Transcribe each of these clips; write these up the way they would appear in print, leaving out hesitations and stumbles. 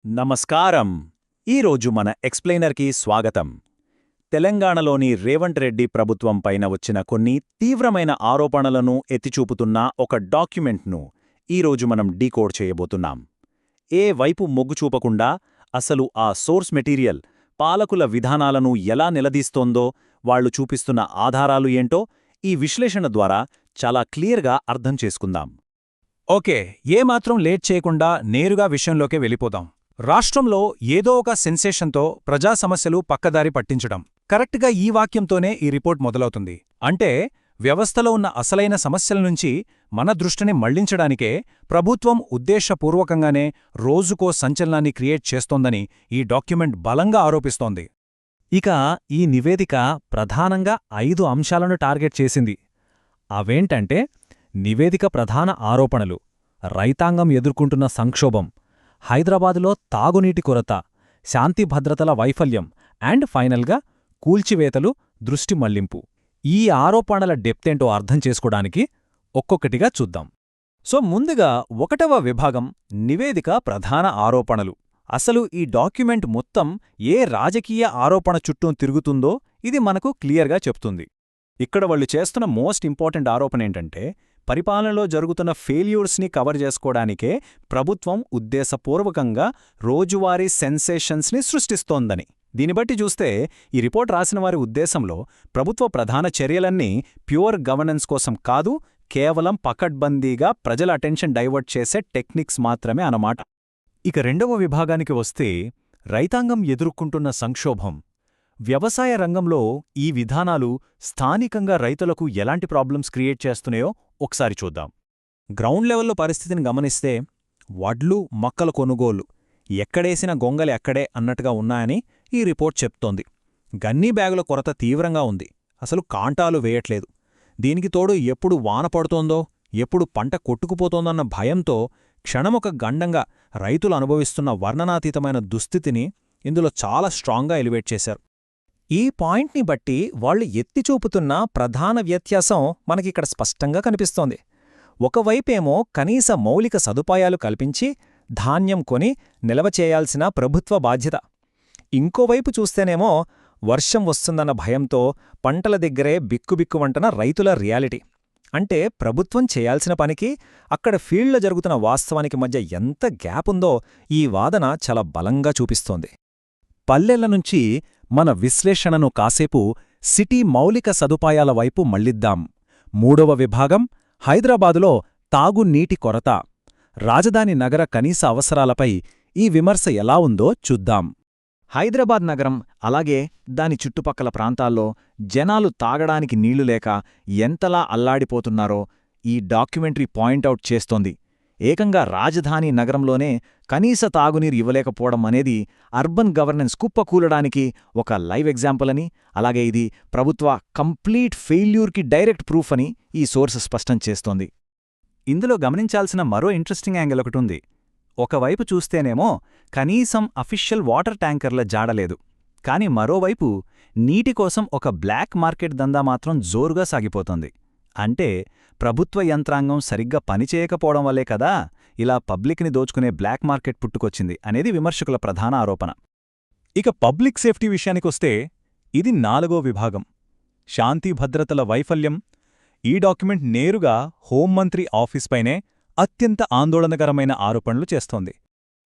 నమస్కారం. ఈరోజు మన ఎక్స్ప్లెయినర్కి స్వాగతం. తెలంగాణలోని రేవంత్ రెడ్డి ప్రభుత్వం పైన వచ్చిన కొన్ని తీవ్రమైన ఆరోపణలను ఎత్తిచూపుతున్న ఒక డాక్యుమెంట్ను ఈరోజు మనం డీకోడ్ చేయబోతున్నాం. ఏ వైపు మొగ్గు చూపకుండా అసలు ఆ సోర్స్ మెటీరియల్ పాలకుల విధానాలను ఎలా నిలదీస్తోందో, వాళ్లు చూపిస్తున్న ఆధారాలు ఏంటో ఈ విశ్లేషణ ద్వారా చాలా క్లియర్గా అర్థం చేసుకుందాం. ఓకే, ఏమాత్రం లేట్ చేయకుండా నేరుగా విషయంలోకే వెళ్ళిపోదాం. రాష్ట్రంలో ఏదో ఒక సెన్సేషన్తో ప్రజా సమస్యలు పక్కదారి పట్టించడం, కరెక్ట్గా ఈ వాక్యంతోనే ఈ రిపోర్ట్ మొదలవుతుంది. అంటే వ్యవస్థలో ఉన్న అసలైన సమస్యల నుంచి మన దృష్టిని మళ్లించడానికే ప్రభుత్వం ఉద్దేశపూర్వకంగానే రోజుకో సంచలనాన్ని క్రియేట్ చేస్తోందని ఈ డాక్యుమెంట్ బలంగా ఆరోపిస్తోంది. ఇక ఈ నివేదిక ప్రధానంగా 5 అంశాలను టార్గెట్ చేసింది. అవేంటంటే నివేదిక ప్రధాన ఆరోపణలు: రైతాంగం ఎదుర్కొంటున్న సంక్షోభం, హైదరాబాదులో తాగునీటి కొరత, శాంతి భద్రతల వైఫల్యం అండ్ ఫైనల్గా కూల్చివేతలు, దృష్టి మళ్లింపు. ఈ ఆరోపణల డెప్తేంటో అర్థం చేసుకోడానికి ఒక్కొక్కటిగా చూద్దాం. సో ముందుగా 1వ విభాగం నివేదిక ప్రధాన ఆరోపణలు. అసలు ఈ డాక్యుమెంట్ మొత్తం ఏ రాజకీయ ఆరోపణ చుట్టూ తిరుగుతుందో ఇది మనకు క్లియర్గా చెప్తుంది. ఇక్కడ వాళ్ళు చేస్తున్న మోస్ట్ ఇంపార్టెంట్ ఆరోపణేంటంటే పరిపాలనలో జరుగుతున్న ఫెయిల్యూర్స్ని కవర్ చేసుకోవడానికే ప్రభుత్వం ఉద్దేశపూర్వకంగా రోజువారీ సెన్సేషన్స్ని సృష్టిస్తోందని. దీన్ని బట్టి చూస్తే ఈ రిపోర్ట్ రాసిన వారి ఉద్దేశంలో ప్రభుత్వ ప్రధాన చర్యలన్నీ ప్యూర్ గవర్నెన్స్ కోసం కాదు, కేవలం పకడ్బందీగా ప్రజల అటెన్షన్ డైవర్ట్ చేసే టెక్నిక్స్ మాత్రమే అన్నమాట. ఇక 2వ విభాగానికి వస్తే రైతాంగం ఎదుర్కొంటున్న సంక్షోభం. వ్యవసాయ రంగంలో ఈ విధానాలు స్థానికంగా రైతులకు ఎలాంటి ప్రాబ్లమ్స్ క్రియేట్ చేస్తున్నాయో ఒకసారి చూద్దాం. గ్రౌండ్ లెవెల్లో పరిస్థితిని గమనిస్తే వడ్లు, మొక్కల కొనుగోలు ఎక్కడేసిన గొంగలి ఎక్కడే అన్నట్టుగా ఉన్నాయని ఈ రిపోర్ట్ చెప్తోంది. గన్నీ బ్యాగుల కొరత తీవ్రంగా ఉంది. అసలు కాంటాలు వేయట్లేదు. దీనికి తోడు ఎప్పుడు వాన పడుతోందో, ఎప్పుడు పంట కొట్టుకుపోతోందన్న భయంతో క్షణమొక గండంగా రైతులు అనుభవిస్తున్న వర్ణనాతీతమైన దుస్థితిని ఇందులో చాలా స్ట్రాంగ్గా ఎలివేట్ చేశారు. ఈ పాయింట్ని బట్టి వాళ్లు ఎత్తిచూపుతున్న ప్రధాన వ్యత్యాసం మనకిక్కడ స్పష్టంగా కనిపిస్తోంది. ఒకవైపేమో కనీస మౌలిక సదుపాయాలు కల్పించి ధాన్యం కొని నిల్వ చేయాల్సిన ప్రభుత్వ బాధ్యత, ఇంకోవైపు చూస్తేనేమో వర్షం వస్తుందన్న భయంతో పంటల దగ్గరే బిక్కుబిక్కుమంటున్న రైతుల రియాలిటీ. అంటే ప్రభుత్వం చేయాల్సిన పనికి అక్కడ ఫీల్డ్లో జరుగుతున్న వాస్తవానికి మధ్య ఎంత గ్యాప్ ఉందో ఈ వాదన చాలా బలంగా చూపిస్తోంది. పల్లెల నుంచి మన విశ్లేషణను కాసేపు సిటీ మౌలిక సదుపాయాల వైపు మళ్లిద్దాం. 3వ విభాగం హైదరాబాదులో తాగునీటి కొరత. రాజధాని నగర కనీస అవసరాలపై ఈ విమర్శ ఎలా ఉందో చూద్దాం. హైదరాబాద్ నగరం అలాగే దాని చుట్టుపక్కల ప్రాంతాల్లో జనాలు తాగడానికి నీళ్లు లేక ఎంతలా అల్లాడిపోతున్నారో ఈ డాక్యుమెంటరీ పాయింటౌట్ చేస్తోంది. ఏకంగా రాజధాని నగరంలోనే కనీస తాగునీరు ఇవ్వలేకపోవడం అనేది అర్బన్ గవర్నెన్స్ కుప్పకూలడానికి ఒక లైవ్ ఎగ్జాంపుల్ అని, అలాగే ఇది ప్రభుత్వ కంప్లీట్ ఫెయిల్యూర్కి డైరెక్ట్ ప్రూఫ్ అని ఈ సోర్స్ స్పష్టం చేస్తోంది. ఇందులో గమనించాల్సిన మరో ఇంట్రెస్టింగ్ యాంగిల్ ఒకటుంది. ఒకవైపు చూస్తేనేమో కనీసం అఫీషియల్ వాటర్ ట్యాంకర్ల జాడలేదు, కాని మరోవైపు నీటి కోసం ఒక బ్లాక్ మార్కెట్ దందా మాత్రం జోరుగా సాగిపోతోంది. అంటే ప్రభుత్వ యంత్రాంగం సరిగ్గా పనిచేయకపోవడం వల్లే కదా ఇలా పబ్లిక్ని దోచుకునే బ్లాక్ మార్కెట్ పుట్టుకొచ్చింది అనేది విమర్శకుల ప్రధాన ఆరోపణ. ఇక పబ్లిక్ సేఫ్టీ విషయానికొస్తే ఇది 4వ విభాగం, శాంతి భద్రతల వైఫల్యం. ఈ డాక్యుమెంట్ నేరుగా హోంమంత్రి ఆఫీస్పైనే అత్యంత ఆందోళనకరమైన ఆరోపణలు చేస్తోంది.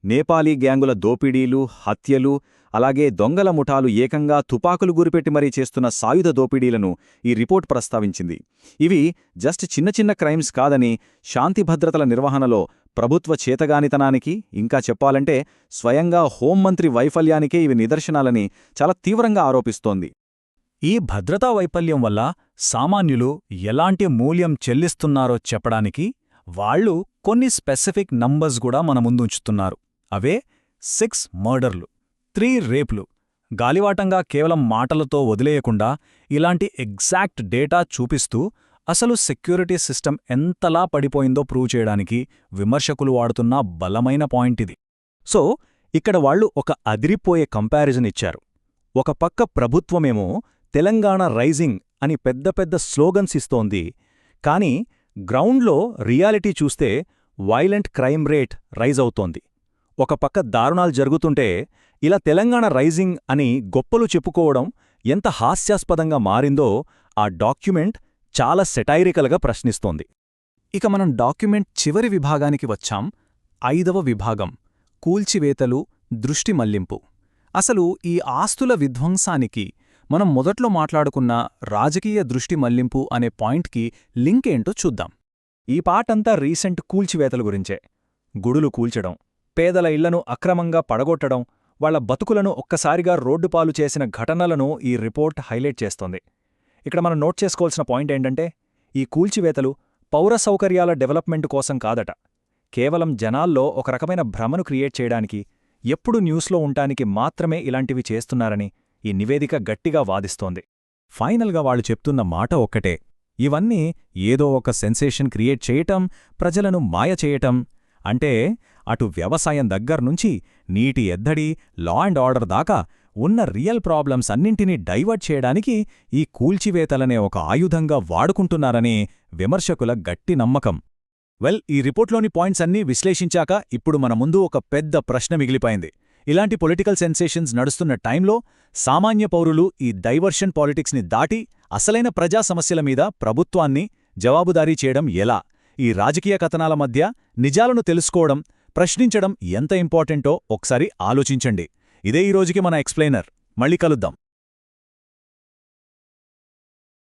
నేపాలీ గ్యాంగుల దోపిడీలు, హత్యలు, అలాగే దొంగల ముఠాలు ఏకంగా తుపాకులు గురిపెట్టి మరీ చేస్తున్న సాయుధ దోపిడీలను ఈ రిపోర్ట్ ప్రస్తావించింది. ఇవి జస్ట్ చిన్న చిన్న క్రైమ్స్ కాదని, శాంతి భద్రతల నిర్వహణలో ప్రభుత్వ చేతగానితనానికి, ఇంకా చెప్పాలంటే స్వయంగా హోంమంత్రి వైఫల్యానికే ఇవి నిదర్శనాలని చాలా తీవ్రంగా ఆరోపిస్తోంది. ఈ భద్రతా వైఫల్యం వల్ల సామాన్యులు ఎలాంటి మూల్యం చెల్లిస్తున్నారో చెప్పడానికి వాళ్లు కొన్ని స్పెసిఫిక్ నంబర్స్ కూడా మన ముందుంచుతున్నారు. అవే 6 మర్డర్లు, 3 రేప్లు. గాలివాటంగా కేవలం మాటలతో వదిలేయకుండా ఇలాంటి ఎగ్జాక్ట్ డేటా చూపిస్తూ అసలు సెక్యూరిటీ సిస్టమ్ ఎంతలా పడిపోయిందో ప్రూవ్ చేయడానికి విమర్శకులు వాడుతున్న బలమైన పాయింట్ ఇది. సో ఇక్కడ వాళ్లు ఒక అదిరిపోయే కంపారిజన్ ఇచ్చారు. ఒక పక్క ప్రభుత్వమేమో తెలంగాణ రైజింగ్ అని పెద్ద పెద్ద స్లోగన్స్ ఇస్తోంది, కాని గ్రౌండ్లో రియాలిటీ చూస్తే వైలెంట్ క్రైమ్ రేట్ రైజ్ అవుతోంది. ఒక పక్క దారుణాలు జరుగుతుంటే ఇలా తెలంగాణ రైజింగ్ అని గొప్పలు చెప్పుకోవడం ఎంత హాస్యాస్పదంగా మారిందో ఆ డాక్యుమెంట్ చాలా సెటైరికల్గా ప్రశ్నిస్తోంది. ఇక మనం డాక్యుమెంట్ చివరి విభాగానికి వచ్చాం. 5వ విభాగం, కూల్చివేతలు, దృష్టి మళ్లింపు. అసలు ఈ ఆస్తుల విధ్వంసానికి మనం మొదట్లో మాట్లాడుకున్న రాజకీయ దృష్టి మళ్లింపు అనే పాయింట్కి లింక్ ఏంటో చూద్దాం. ఈ పాటంతా రీసెంట్ కూల్చివేతల గురించే. గుడులు కూల్చడం, పేదల ఇళ్లను అక్రమంగా పడగొట్టడం, వాళ్ల బతుకులను ఒక్కసారిగా రోడ్డుపాలు చేసిన ఘటనలను ఈ రిపోర్ట్ హైలైట్ చేస్తోంది. ఇక్కడ మనం నోట్ చేసుకోవాల్సిన పాయింట్ ఏంటంటే, ఈ కూల్చివేతలు పౌర సౌకర్యాల డెవలప్మెంట్ కోసం కాదట, కేవలం జనాల్లో ఒక రకమైన భ్రమను క్రియేట్ చేయడానికి, ఎప్పుడు న్యూస్లో ఉంటానికి మాత్రమే ఇలాంటివి చేస్తున్నారని ఈ నివేదిక గట్టిగా వాదిస్తోంది. ఫైనల్గా వాళ్ళు చెప్తున్న మాట ఒక్కటే, ఇవన్నీ ఏదో ఒక సెన్సేషన్ క్రియేట్ చేయటం, ప్రజలను మాయ చేయటం. అంటే అటు వ్యవసాయం దగ్గర్నుంచి నీటి ఎద్దడి, లా అండ్ ఆర్డర్ దాకా ఉన్న రియల్ ప్రాబ్లమ్స్ అన్నింటినీ డైవర్ట్ చేయడానికి ఈ కూల్చివేతలనే ఒక ఆయుధంగా వాడుకుంటున్నారనే విమర్శకుల గట్టి నమ్మకం. ఈ రిపోర్ట్లోని పాయింట్స్ అన్నీ విశ్లేషించాక ఇప్పుడు మన ముందు ఒక పెద్ద ప్రశ్న మిగిలిపోయింది. ఇలాంటి పొలిటికల్ సెన్సేషన్స్ నడుస్తున్న టైంలో సామాన్య పౌరులు ఈ డైవర్షన్ పాలిటిక్స్ని దాటి అసలైన ప్రజా సమస్యల మీద ప్రభుత్వాన్ని జవాబుదారీ చేయడం ఎలా? ఈ రాజకీయ కథనాల మధ్య నిజాలను తెలుసుకోవడం, ప్రశ్నించడం ఎంత ఇంపార్టెంటో ఒకసారి ఆలోచించండి. ఇదే ఈరోజుకి మన ఎక్స్ప్లెయినర్. మళ్ళీ కలుద్దాం.